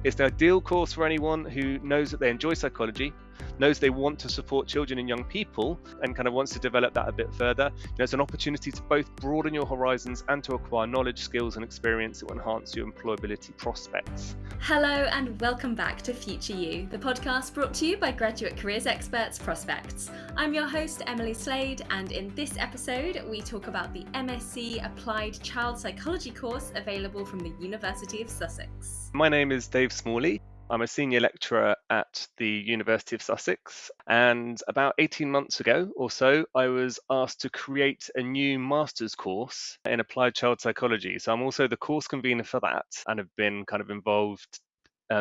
It's the ideal course for anyone who knows that they enjoy psychology, knows they want to support children and young people, and kind of wants to develop that a bit further. It's an opportunity to both broaden your horizons and to acquire knowledge, skills, and experience that will enhance your employability prospects. Hello and welcome back to Future You, the podcast brought to you by graduate careers experts Prospects. I'm your host, Emily Slade, and in this episode, we talk about the MSc Applied Child Psychology course available from the University of Sussex. My name is Dave Smalley. I'm a senior lecturer at the University of Sussex, and about 18 months ago or so, I was asked to create a new master's course in applied child psychology. So I'm also the course convener for that and have been kind of involved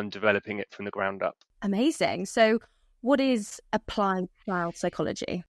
developing it from the ground up. Amazing. So what is applied child psychology?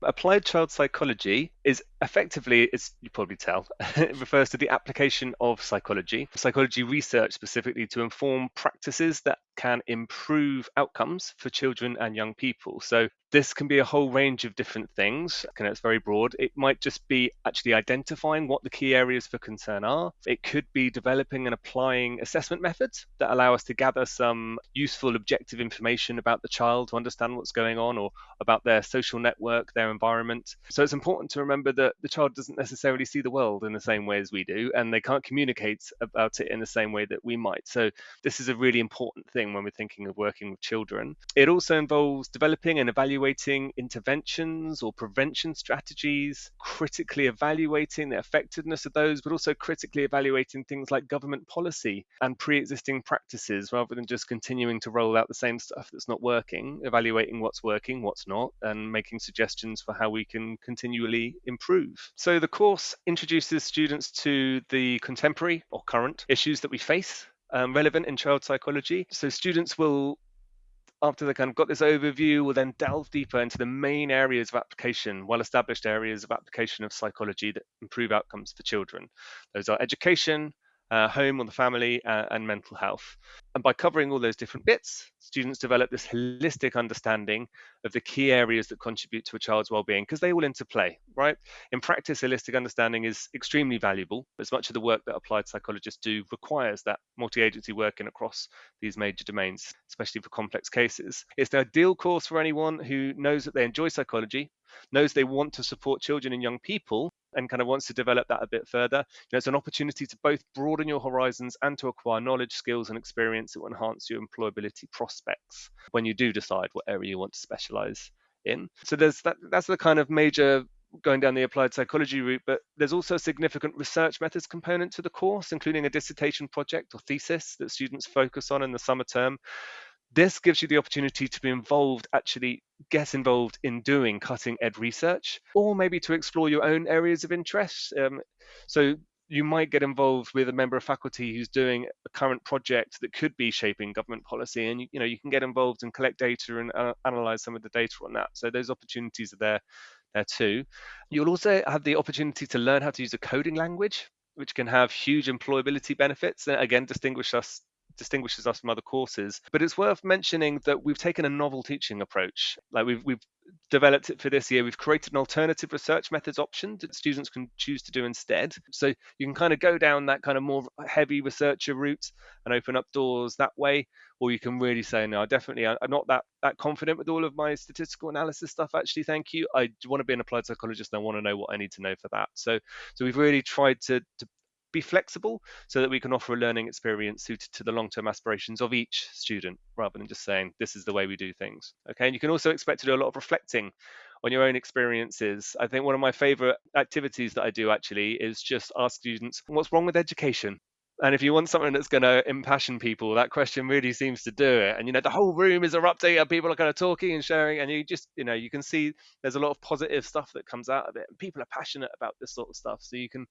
Applied child psychology is effectively, as you probably tell, it refers to the application of psychology research specifically to inform practices that can improve outcomes for children and young people. So this can be a whole range of different things. It's very broad. It might just be actually identifying what the key areas for concern are. It could be developing and applying assessment methods that allow us to gather some useful objective information about the child to understand what's going on or about their social network, their environment. So it's important to remember that the child doesn't necessarily see the world in the same way as we do, and they can't communicate about it in the same way that we might. So this is a really important thing when we're thinking of working with children. It also involves developing and evaluating interventions or prevention strategies, critically evaluating the effectiveness of those, but also critically evaluating things like government policy and pre-existing practices rather than just continuing to roll out the same stuff that's not working, evaluating what's working, what's not, and making suggestions for how we can continually improve. So the course introduces students to the contemporary or current issues that we face relevant in child psychology. So students will, after they kind of got this overview, will then delve deeper into the main areas of application, well-established areas of application of psychology that improve outcomes for children. Those are education, home or the family, and mental health. And by covering all those different bits, students develop this holistic understanding of the key areas that contribute to a child's well-being, because they all interplay, right? In practice, holistic understanding is extremely valuable. As much of the work that applied psychologists do requires that multi-agency working across these major domains, especially for complex cases. It's the ideal course for anyone who knows that they enjoy psychology, knows they want to support children and young people, and kind of wants to develop that a bit further. It's an opportunity to both broaden your horizons and to acquire knowledge, skills, and experience that will enhance your employability prospects when you do decide what area you want to specialize in. So that's the kind of major going down the applied psychology route, but there's also a significant research methods component to the course, including a dissertation project or thesis that students focus on in the summer term. This gives you the opportunity to be involved, actually get involved in doing cutting edge research, or maybe to explore your own areas of interest. So you might get involved with a member of faculty who's doing a current project that could be shaping government policy, and you can get involved and collect data and analyze some of the data on that. So those opportunities are there too. You'll also have the opportunity to learn how to use a coding language, which can have huge employability benefits. Again, distinguishes us from other courses. But it's worth mentioning that we've taken a novel teaching approach. Like we've developed it for this year. We've created an alternative research methods option that students can choose to do instead. So you can kind of go down that kind of more heavy researcher route and open up doors that way, or you can really say, no, I'm not that confident with all of my statistical analysis stuff, actually, thank you. I want to be an applied psychologist and I want to know what I need to know for that. So we've really tried to be flexible so that we can offer a learning experience suited to the long-term aspirations of each student rather than just saying this is the way we do things. Okay, and you can also expect to do a lot of reflecting on your own experiences. I think one of my favorite activities that I do actually is just ask students, what's wrong with education? And if you want something that's going to impassion people, that question really seems to do it. And the whole room is erupting and people are kind of talking and sharing, and you just you can see there's a lot of positive stuff that comes out of it, and people are passionate about this sort of stuff. So you can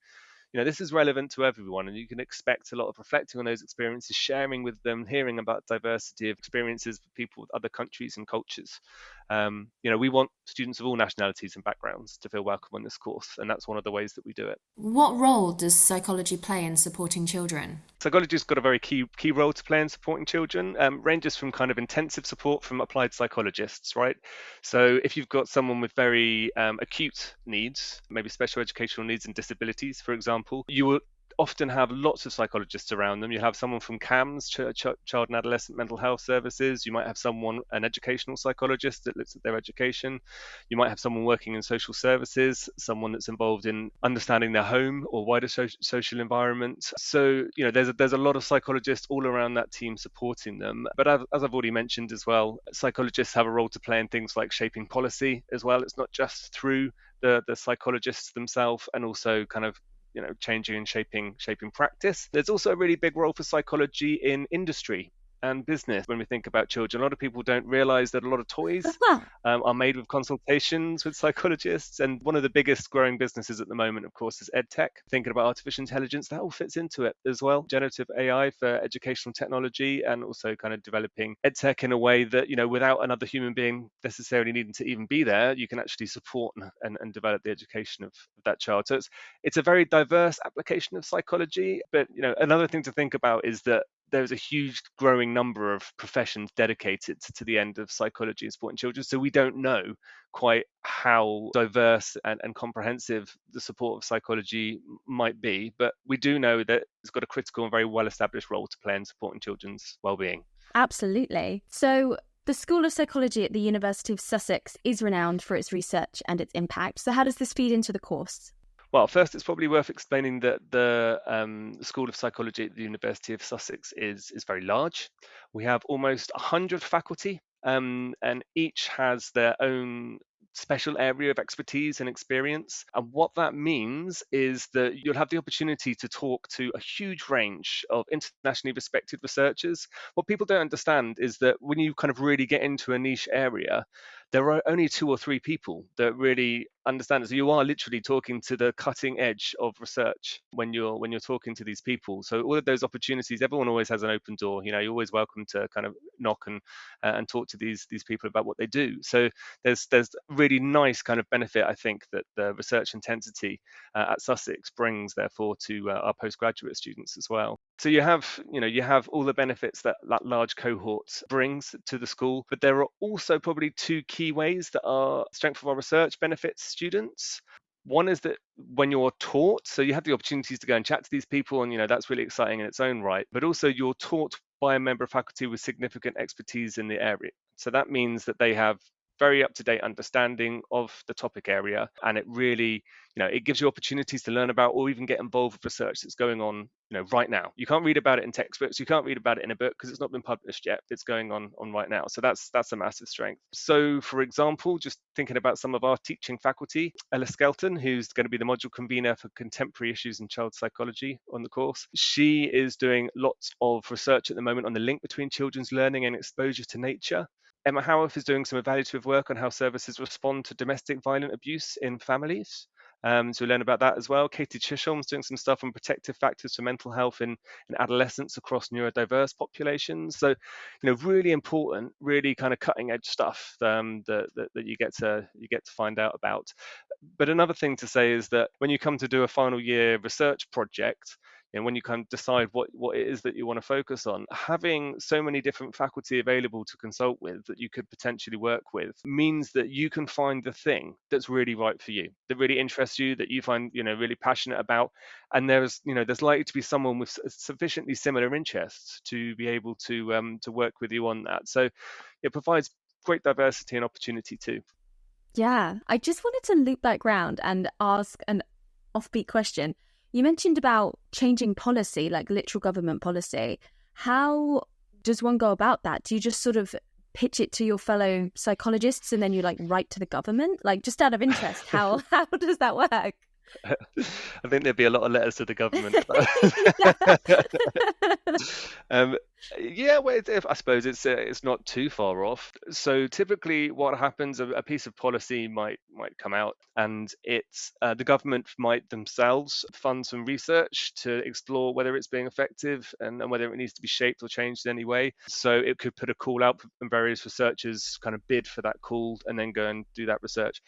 this is relevant to everyone, and you can expect a lot of reflecting on those experiences, sharing with them, hearing about diversity of experiences with people with other countries and cultures. We want students of all nationalities and backgrounds to feel welcome on this course, and that's one of the ways that we do it. What role does psychology play in supporting children? Psychology's got a very key role to play in supporting children. Ranges from kind of intensive support from applied psychologists, right? So if you've got someone with very acute needs, maybe special educational needs and disabilities, for example, you will often have lots of psychologists around them. You have someone from CAMS, Child and Adolescent Mental Health Services. You might have an educational psychologist that looks at their education. You might have someone working in social services, someone that's involved in understanding their home or wider social environment. So, there's a lot of psychologists all around that team supporting them. But as I've already mentioned as well, psychologists have a role to play in things like shaping policy as well. It's not just through the psychologists themselves, and also kind of changing and shaping practice. There's also a really big role for psychology in industry and business. When we think about children, a lot of people don't realize that a lot of toys are made with consultations with psychologists. And one of the biggest growing businesses at the moment, of course, is EdTech. Thinking about artificial intelligence, that all fits into it as well. Generative AI for educational technology, and also kind of developing EdTech in a way that, without another human being necessarily needing to even be there, you can actually support and develop the education of that child. So it's a very diverse application of psychology. But, another thing to think about is that there's a huge growing number of professions dedicated to the end of psychology and supporting children. So we don't know quite how diverse and comprehensive the support of psychology might be, but we do know that it's got a critical and very well-established role to play in supporting children's well-being. Absolutely. So the School of Psychology at the University of Sussex is renowned for its research and its impact. So how does this feed into the course? Well, first, it's probably worth explaining that the School of Psychology at the University of Sussex is very large. We have almost 100 faculty, and each has their own special area of expertise and experience. And what that means is that you'll have the opportunity to talk to a huge range of internationally respected researchers. What people don't understand is that when you kind of really get into a niche area, there are only 2 or 3 people that really understand it. So you are literally talking to the cutting edge of research when you're talking to these people. So all of those opportunities, everyone always has an open door. You're always welcome to kind of knock and talk to these people about what they do. So there's really nice kind of benefit, I think, that the research intensity at Sussex brings, therefore, to our postgraduate students as well. So you have all the benefits that large cohort brings to the school, but there are also probably 2 key ways that our strength of our research benefits students. One is that when you're taught, so you have the opportunities to go and chat to these people, and that's really exciting in its own right, but also you're taught by a member of faculty with significant expertise in the area. So that means that they have very up-to-date understanding of the topic area, and it really, it gives you opportunities to learn about or even get involved with research that's going on, right now. You can't read about it in textbooks, you can't read about it in a book because it's not been published yet. It's going on right now. So that's a massive strength. So, for example, just thinking about some of our teaching faculty, Ella Skelton, who's going to be the module convener for contemporary issues in child psychology on the course, she is doing lots of research at the moment on the link between children's learning and exposure to nature. Emma Howarth is doing some evaluative work on how services respond to domestic violent abuse in families. So we learn about that as well. Katie Chisholm's doing some stuff on protective factors for mental health in adolescents across neurodiverse populations. So, really important, really kind of cutting edge stuff that you get to find out about. But another thing to say is that when you come to do a final year research project, and when you kind of decide what it is that you want to focus on, having so many different faculty available to consult with that you could potentially work with means that you can find the thing that's really right for you, that really interests you, that you find really passionate about, and there's likely to be someone with sufficiently similar interests to be able to work with you on that. So it provides great diversity and opportunity too. Yeah, I just wanted to loop back round and ask an offbeat question. You mentioned about changing policy, like literal government policy. How does one go about that? Do you just sort of pitch it to your fellow psychologists and then you write to the government? Just out of interest, how does that work? I think there'd be a lot of letters to the government. Well, I suppose it's not too far off. So typically, what happens, a piece of policy might come out, and it's the government might themselves fund some research to explore whether it's being effective and whether it needs to be shaped or changed in any way. So it could put a call out, and various researchers kind of bid for that call and then go and do that research.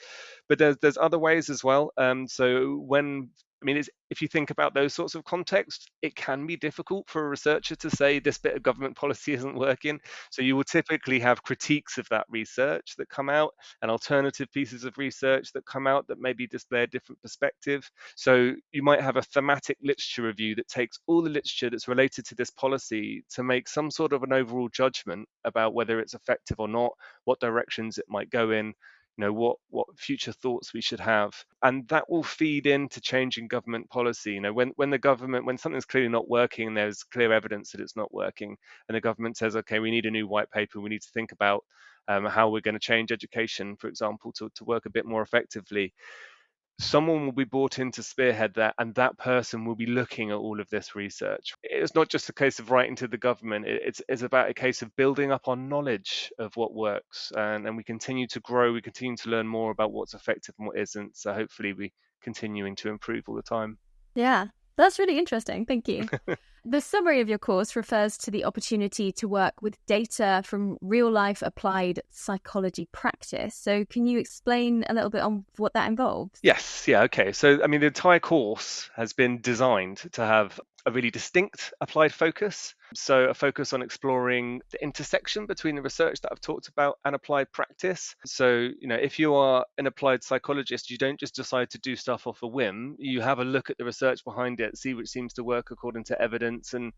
But there's other ways as well. So when I mean, if you think about those sorts of contexts, it can be difficult for a researcher to say this bit of government policy isn't working. So you will typically have critiques of that research that come out, and alternative pieces of research that come out that maybe display a different perspective. So you might have a thematic literature review that takes all the literature that's related to this policy to make some sort of an overall judgment about whether it's effective or not, what directions it might go in, what future thoughts we should have, and that will feed into changing government policy. When something's clearly not working and there's clear evidence that it's not working, and the government says, okay, we need a new white paper, we need to think about how we're going to change education, for example, to work a bit more effectively. Someone will be brought in to spearhead that, and that person will be looking at all of this research. It's not just a case of writing to the government. It's about a case of building up our knowledge of what works, and we continue to grow, we continue to learn more about what's effective and what isn't, so hopefully we continuing to improve all the time. Yeah, that's really interesting. Thank you. The summary of your course refers to the opportunity to work with data from real-life applied psychology practice. So can you explain a little bit on what that involves? Yes, yeah, okay. So, I mean, the entire course has been designed to have a really distinct applied focus. So, a focus on exploring the intersection between the research that I've talked about and applied practice. So, if you are an applied psychologist, you don't just decide to do stuff off a whim. You have a look at the research behind it, see which seems to work according to evidence, and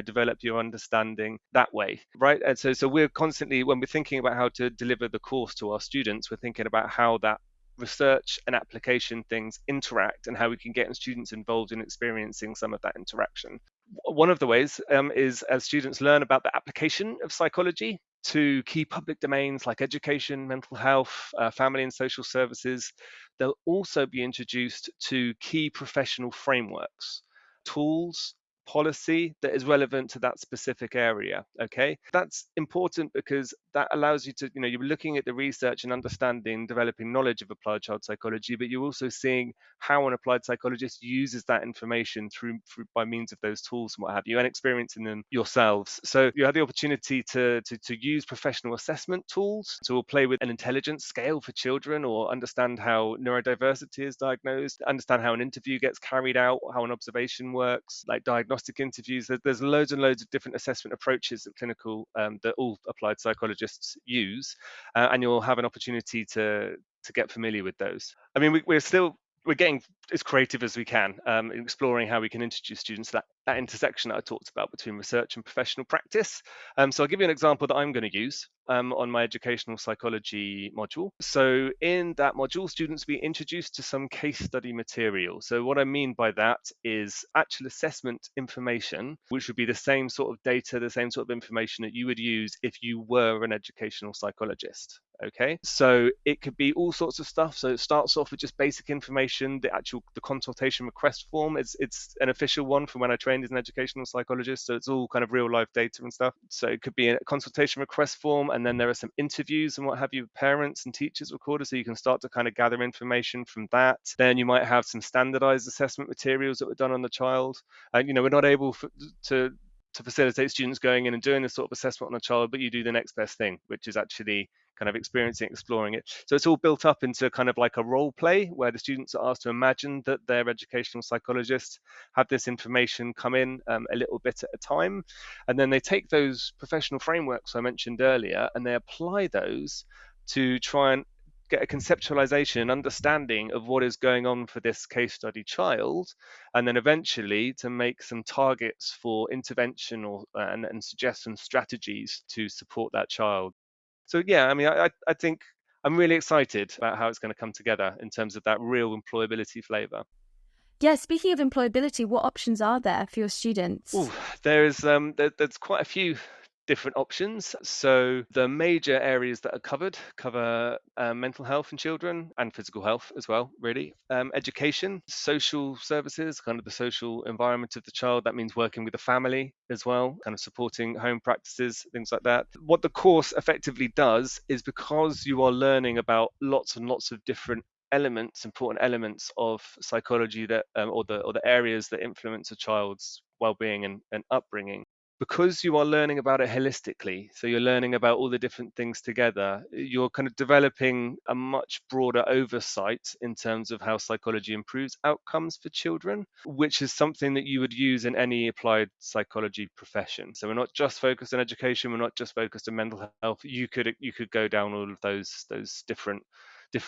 develop your understanding that way, right? And so we're constantly, when we're thinking about how to deliver the course to our students, we're thinking about how that research and application things interact and how we can get students involved in experiencing some of that interaction. One of the ways is as students learn about the application of psychology to key public domains like education, mental health, family and social services, they'll also be introduced to key professional frameworks, tools, policy that is relevant to that specific area. Okay, that's important because that allows you to, you're looking at the research and understanding, developing knowledge of applied child psychology, but you're also seeing how an applied psychologist uses that information through by means of those tools and what have you, and experiencing them yourselves. So you have the opportunity to use professional assessment tools. So we'll play with an intelligence scale for children, or understand how neurodiversity is diagnosed, understand how an interview gets carried out, how an observation works, like diagnostic interviews. There's loads and loads of different assessment approaches at clinical that all applied psychologists use, and you'll have an opportunity to get familiar with those. I mean, we're getting as creative as we can in exploring how we can introduce students to that intersection that I talked about between research and professional practice. So I'll give you an example that I'm going to use on my educational psychology module. So in that module, students will be introduced to some case study material. So what I mean by that is actual assessment information, which would be the same sort of data, the same sort of information that you would use if you were an educational psychologist. Okay, so it could be all sorts of stuff. So it starts off with just basic information. The consultation request form, it's an official one from when I trained as an educational psychologist. So it's all kind of real life data and stuff. So it could be a consultation request form, and then there are some interviews and what have you, parents and teachers recorded. So you can start to kind of gather information from that. Then you might have some standardized assessment materials that were done on the child. And we're not able to facilitate students going in and doing this sort of assessment on a child, but you do the next best thing, which is actually kind of experiencing, exploring it. So it's all built up into kind of like a role play where the students are asked to imagine that their educational psychologists have this information come in a little bit at a time. And then they take those professional frameworks I mentioned earlier and they apply those to try and get a conceptualization and understanding of what is going on for this case study child, and then eventually to make some targets for intervention and suggest some strategies to support that child. So yeah, I mean, I think I'm really excited about how it's going to come together in terms of that real employability flavor. Yeah, speaking of employability, what options are there for your students? Ooh, there's quite a few different options. So the major areas that are cover mental health in children and physical health as well, really. Education, social services, kind of the social environment of the child. That means working with the family as well, kind of supporting home practices, things like that. What the course effectively does is, because you are learning about lots and lots of different important elements of psychology that or the areas that influence a child's well-being and upbringing, because you are learning about it holistically, so you're learning about all the different things together, you're kind of developing a much broader oversight in terms of how psychology improves outcomes for children, which is something that you would use in any applied psychology profession. So we're not just focused on education, we're not just focused on mental health. You could go down all of those different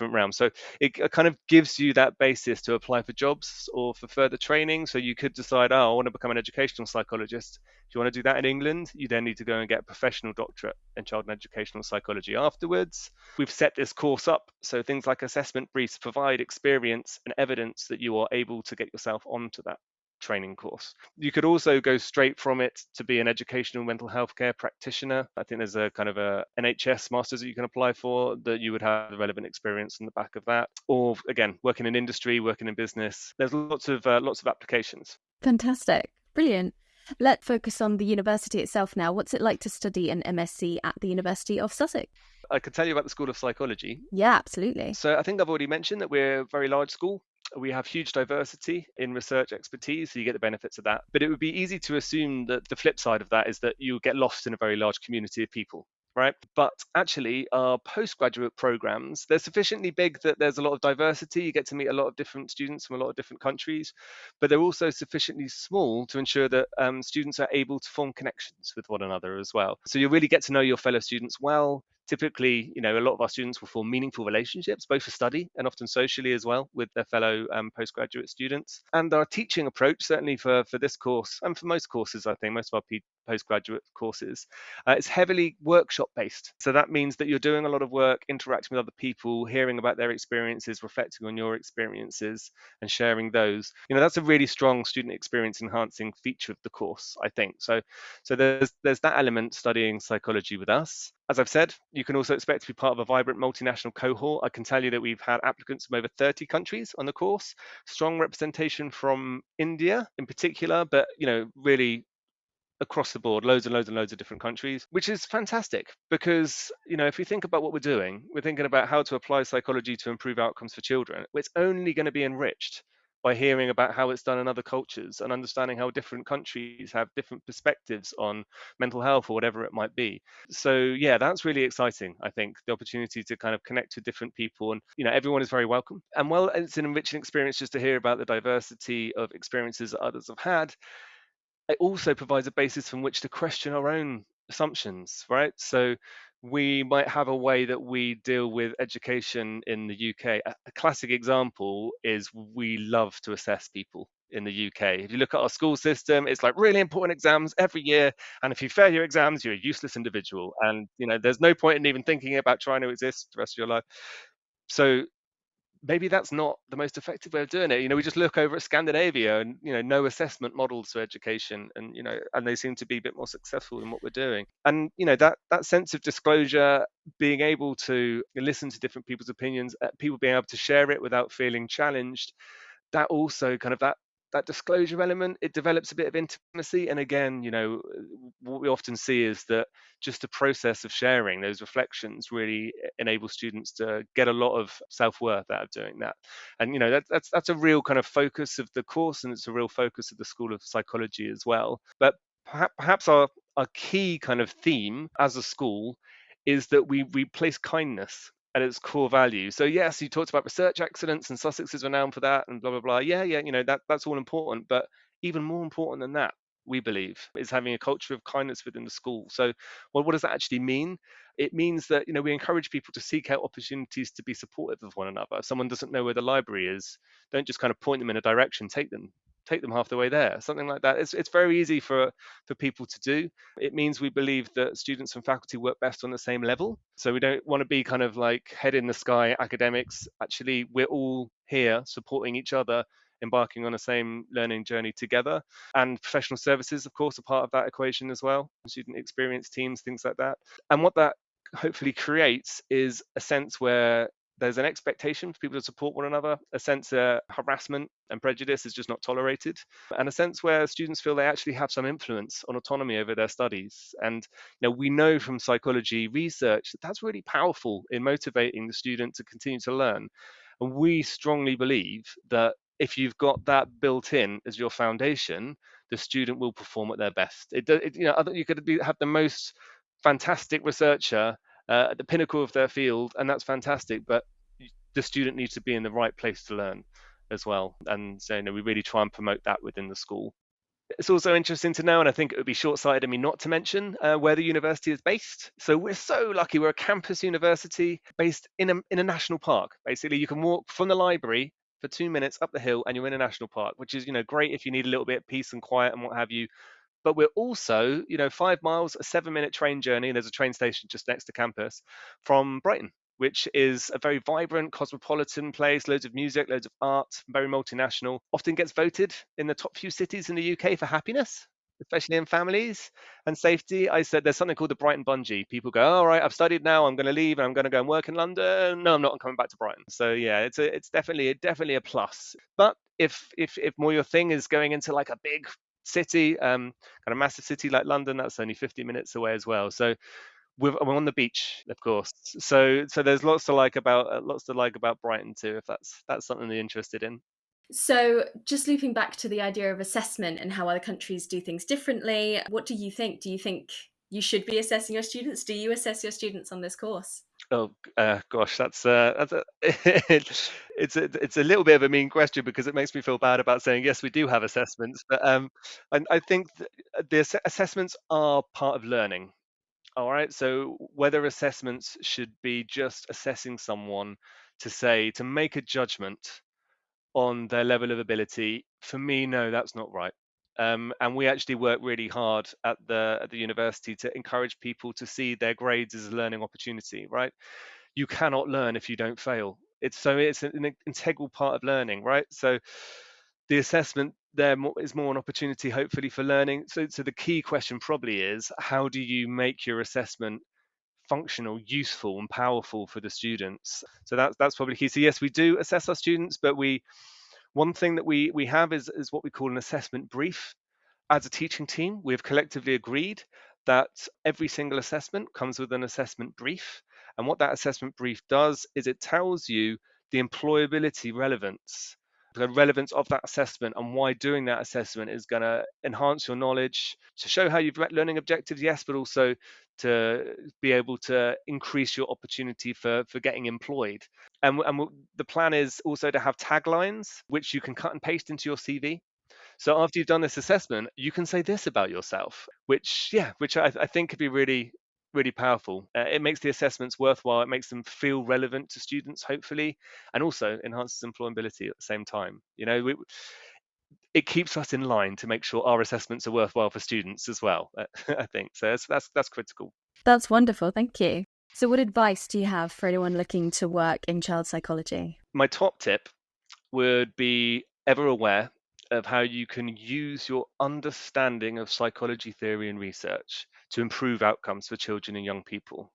realms. So it kind of gives you that basis to apply for jobs or for further training. So you could decide, oh, I want to become an educational psychologist. If you want to do that in England, you then need to go and get a professional doctorate in child and educational psychology afterwards. We've set this course up so things like assessment briefs provide experience and evidence that you are able to get yourself onto that training course. You could also go straight from it to be an educational mental health care practitioner. I think there's a kind of a NHS masters that you can apply for, that you would have the relevant experience in the back of that. Or again, working in industry, working in business. There's lots of applications. Fantastic. Brilliant. Let's focus on the university itself now. What's it like to study an MSc at the University of Sussex? I could tell you about the School of Psychology. Yeah, absolutely. So I think I've already mentioned that we're a very large school. We have huge diversity in research expertise, so you get the benefits of that. But it would be easy to assume that the flip side of that is that you get lost in a very large community of people, right? But actually, our postgraduate programs, they're sufficiently big that there's a lot of diversity. You get to meet a lot of different students from a lot of different countries, but they're also sufficiently small to ensure that students are able to form connections with one another as well. So you really get to know your fellow students well. Typically, a lot of our students will form meaningful relationships, both for study and often socially as well, with their fellow postgraduate students. And our teaching approach, certainly for this course and for most courses, I think, most of our postgraduate courses, it's heavily workshop based. So that means that you're doing a lot of work, interacting with other people, hearing about their experiences, reflecting on your experiences and sharing those. That's a really strong student experience enhancing feature of the course, I think. So there's that element studying psychology with us. As I've said, you can also expect to be part of a vibrant multinational cohort. I can tell you that we've had applicants from over 30 countries on the course, strong representation from India in particular, but really across the board, loads and loads and loads of different countries, which is fantastic because, if we think about what we're doing, we're thinking about how to apply psychology to improve outcomes for children. It's only going to be enriched by hearing about how it's done in other cultures and understanding how different countries have different perspectives on mental health or whatever it might be. So yeah, that's really exciting. I think the opportunity to kind of connect with different people, and everyone is very welcome. And while it's an enriching experience just to hear about the diversity of experiences that others have had, it also provides a basis from which to question our own assumptions, right? So we might have a way that we deal with education in the UK. A classic example is we love to assess people in the UK. If you look at our school system, it's like really important exams every year. And if you fail your exams, you're a useless individual. And, there's no point in even thinking about trying to exist the rest of your life. So maybe that's not the most effective way of doing it. We just look over at Scandinavia and, no assessment models for education, and, and they seem to be a bit more successful in what we're doing. And, that sense of disclosure, being able to listen to different people's opinions, people being able to share it without feeling challenged, that also kind of that disclosure element, it develops a bit of intimacy. And again, what we often see is that just the process of sharing those reflections really enables students to get a lot of self-worth out of doing that. And that's a real kind of focus of the course, and it's a real focus of the School of Psychology as well. But perhaps our key kind of theme as a school is that we place kindness at its core value. So yes, you talked about research excellence, and Sussex is renowned for that, and blah blah blah. Yeah, that's all important, but even more important than that, we believe, is having a culture of kindness within the school. So, well, what does that actually mean? It means that we encourage people to seek out opportunities to be supportive of one another. If someone doesn't know where the library is, don't just kind of point them in a direction. Take them half the way there, something like that. It's very easy for people to do. It means we believe that students and faculty work best on the same level. So we don't want to be kind of like head in the sky academics. Actually, we're all here supporting each other, embarking on the same learning journey together. And professional services, of course, are part of that equation as well. Student experience teams, things like that. And what that hopefully creates is a sense where there's an expectation for people to support one another, a sense that harassment and prejudice is just not tolerated, and a sense where students feel they actually have some influence on autonomy over their studies. And we know from psychology research that that's really powerful in motivating the student to continue to learn. And we strongly believe that if you've got that built in as your foundation, the student will perform at their best. You could have the most fantastic researcher at the pinnacle of their field, and that's fantastic, but the student needs to be in the right place to learn as well. And so, we really try and promote that within the school. It's also interesting to know, and I think it would be short-sighted of me not to mention where the university is based. So we're so lucky. We're a campus university based in a national park. Basically, you can walk from the library for 2 minutes up the hill, and you're in a national park, which is great if you need a little bit of peace and quiet and what have you. But we're also 5 miles, a 7-minute train journey, and there's a train station just next to campus from Brighton, which is a very vibrant, cosmopolitan place, loads of music, loads of art, very multinational, often gets voted in the top few cities in the UK for happiness, especially in families and safety. I said there's something called the Brighton Bungee. People go, all right, I've studied now, I'm going to leave and I'm going to go and work in London. No, I'm not, I'm coming back to Brighton. So yeah, it's definitely a plus. But if more your thing is going into like a big city, kind of massive city like London, that's only 50 minutes away as well. So we're on the beach, of course. So there's lots to like about Brighton too, if that's something you're interested in. So, just looping back to the idea of assessment and how other countries do things differently, what do you think? Do you think you should be assessing your students? Do you assess your students on this course? Oh gosh, that's a it's a little bit of a mean question because it makes me feel bad about saying yes, we do have assessments, but I think the assessments are part of learning. All right, so whether assessments should be just assessing someone to make a judgment on their level of ability, for me, no, that's not right. And we actually work really hard at the university to encourage people to see their grades as a learning opportunity, right? You cannot learn if you don't fail. It's an integral part of learning, right? So the assessment there is more an opportunity, hopefully, for learning. So the key question probably is, how do you make your assessment functional, useful, and powerful for the students? So that's probably key. So yes, we do assess our students, but one thing that we have is what we call an assessment brief. As a teaching team, we have collectively agreed that every single assessment comes with an assessment brief. And what that assessment brief does is it tells you the employability relevance, the relevance of that assessment, and why doing that assessment is going to enhance your knowledge, to show how you've met learning objectives, yes, but also to be able to increase your opportunity for getting employed. And the plan is also to have taglines, which you can cut and paste into your CV. So after you've done this assessment, you can say this about yourself, which I think could be really, really powerful. It makes the assessments worthwhile. It makes them feel relevant to students, hopefully, and also enhances employability at the same time. It keeps us in line to make sure our assessments are worthwhile for students as well. I think so. That's critical. That's wonderful. Thank you. So what advice do you have for anyone looking to work in child psychology? My top tip would be ever aware of how you can use your understanding of psychology theory and research to improve outcomes for children and young people.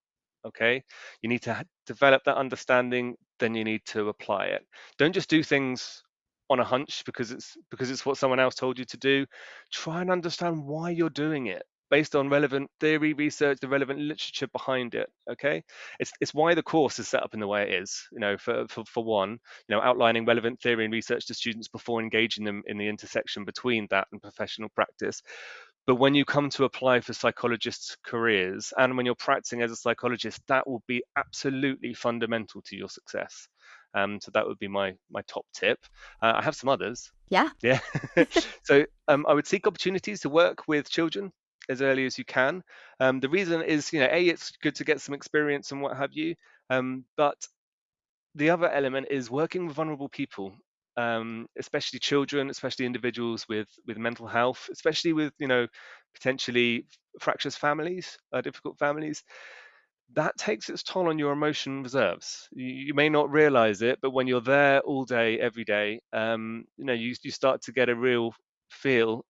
Okay, you need to develop that understanding, then you need to apply it. Don't just do things on a hunch because it's what someone else told you to do. Try and understand why you're doing it based on relevant theory, research, the relevant literature behind it. Okay, it's why the course is set up in the way it is. For one, outlining relevant theory and research to students before engaging them in the intersection between that and professional practice. But when you come to apply for psychologists' careers and when you're practicing as a psychologist, that will be absolutely fundamental to your success. So that would be my top tip. I have some others. Yeah. Yeah. So I would seek opportunities to work with children as early as you can. The reason is, it's good to get some experience and what have you. But the other element is working with vulnerable people, especially children, especially individuals with mental health, especially with potentially fractious families, difficult families. That takes its toll on your emotion reserves. You may not realize it, but when you're there all day, every day, you start to get a real feel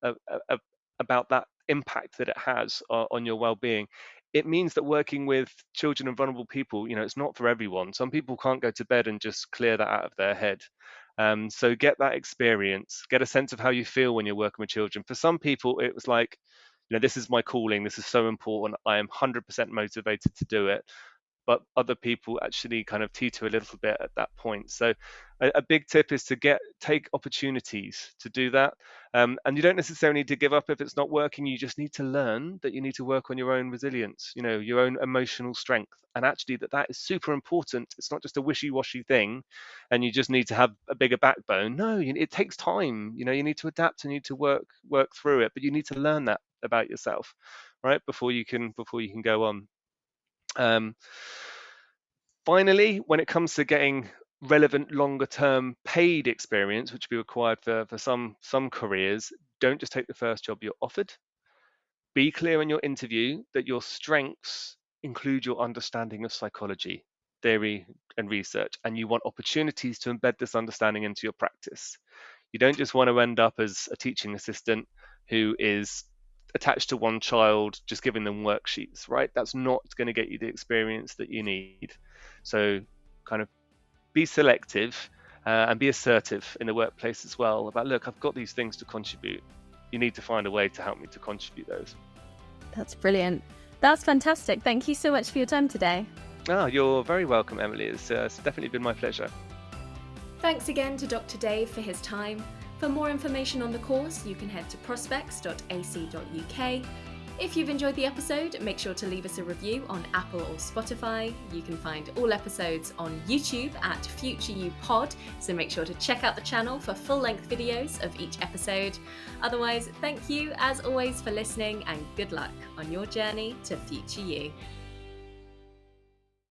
about that impact that it has on your well-being. It means that working with children and vulnerable people, it's not for everyone. Some people can't go to bed and just clear that out of their head. So get that experience, get a sense of how you feel when you're working with children. For some people, it was like, this is my calling. This is so important. I am 100% motivated to do it. but other people actually kind of teeter a little bit at that point. So a big tip is to take opportunities to do that. And you don't necessarily need to give up if it's not working. You just need to learn that you need to work on your own resilience, your own emotional strength. And actually that is super important. It's not just a wishy-washy thing and you just need to have a bigger backbone. No, it takes time. You need to adapt and you need to work through it, but you need to learn that about yourself, right? Before you can go on. Finally, when it comes to getting relevant longer term paid experience, which will be required for some careers, don't just take the first job you're offered. Be clear in your interview that your strengths include your understanding of psychology, theory, and research, and you want opportunities to embed this understanding into your practice. You don't just want to end up as a teaching assistant who is attached to one child, just giving them worksheets, right? That's not going to get you the experience that you need. So kind of be selective and be assertive in the workplace as well about, look, I've got these things to contribute. You need to find a way to help me to contribute those. That's brilliant. That's fantastic. Thank you so much for your time today. You're very welcome, Emily. It's definitely been my pleasure. Thanks again to Dr. Dave for his time. For more information on the course, you can head to prospects.ac.uk. If you've enjoyed the episode, make sure to leave us a review on Apple or Spotify. You can find all episodes on YouTube at Future You Pod, so make sure to check out the channel for full-length videos of each episode. Otherwise, thank you as always for listening and good luck on your journey to Future You.